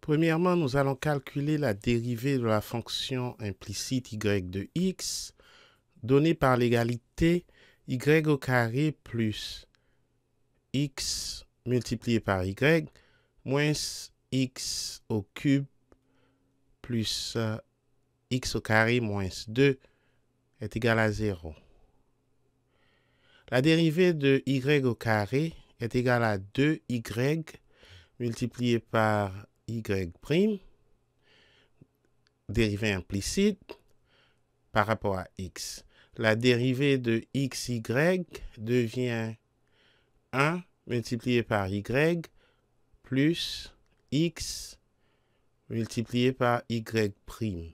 Premièrement, nous allons calculer la dérivée de la fonction implicite y de x donnée par l'égalité y au carré plus x multiplié par y moins x au cube plus x au carré moins 2 est égal à 0. La dérivée de y au carré est égale à 2y multiplié par y prime, dérivée implicite par rapport à x. La dérivée de xy devient 1 multiplié par y plus x multiplié par y prime,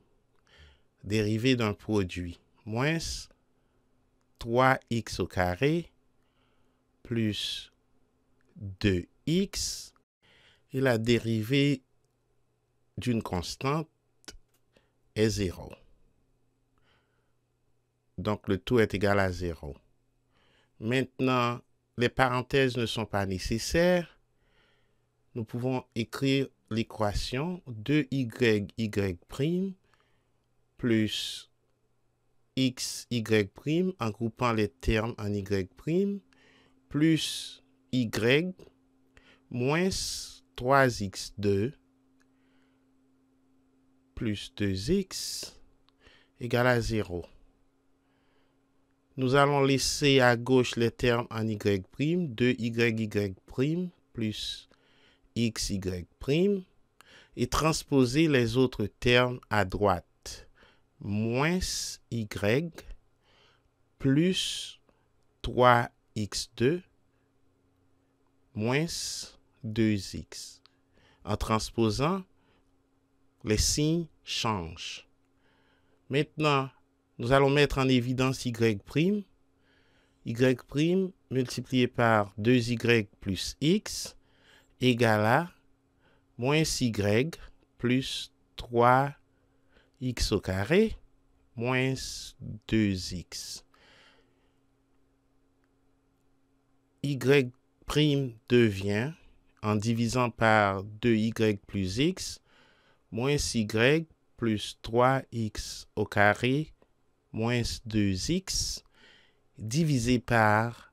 dérivée d'un produit, moins 3x au carré plus 2x et la dérivée d'une constante est 0. Donc, le tout est égal à 0. Maintenant, les parenthèses ne sont pas nécessaires. Nous pouvons écrire l'équation 2y plus xy' en groupant les termes en y' plus y moins 3x2 plus 2x égale à 0. Nous allons laisser à gauche les termes en y', 2y' plus xy' et transposer les autres termes à droite. Moins y plus 3x2 moins 2x. En transposant, les signes changent. Maintenant, nous allons mettre en évidence y'. Y' multiplié par 2y plus x égale à moins y plus 3x au carré moins 2x. Y' devient, en divisant par 2y plus x, moins y plus 3x au carré moins 2x divisé par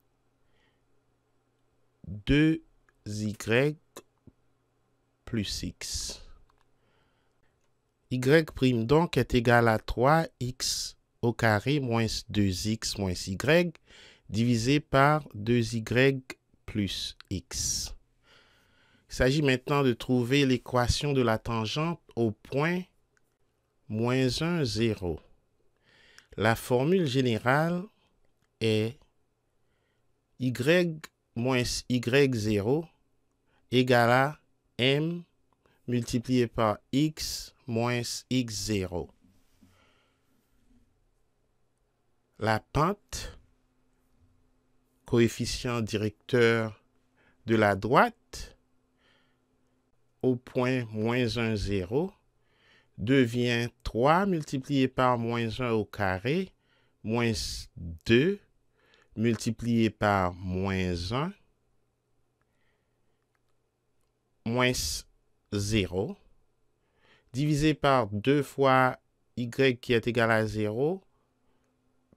2y plus x. Y' donc est égal à 3x au carré moins 2x moins y divisé par 2y plus x. Il s'agit maintenant de trouver l'équation de la tangente au point moins 1, 0. La formule générale est y moins y0 égale à m multiplié par x moins x0. La pente, coefficient directeur de la droite, au point moins 1, 0, devient 3 multiplié par moins 1 au carré, moins 2 multiplié par moins 1, moins 0, divisé par 2 fois y qui est égal à 0,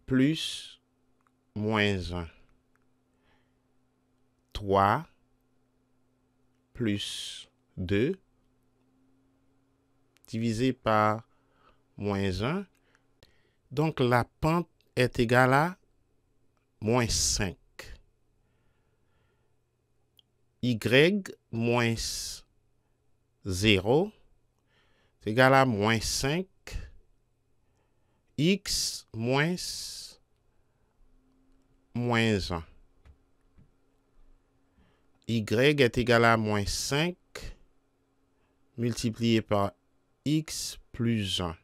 plus moins 1. 3 plus 2 divisé par moins 1. Donc, la pente est égale à moins 5. Y moins 0 est égal à moins 5. X moins 1. Y est égal à moins 5 multiplié par x plus 1.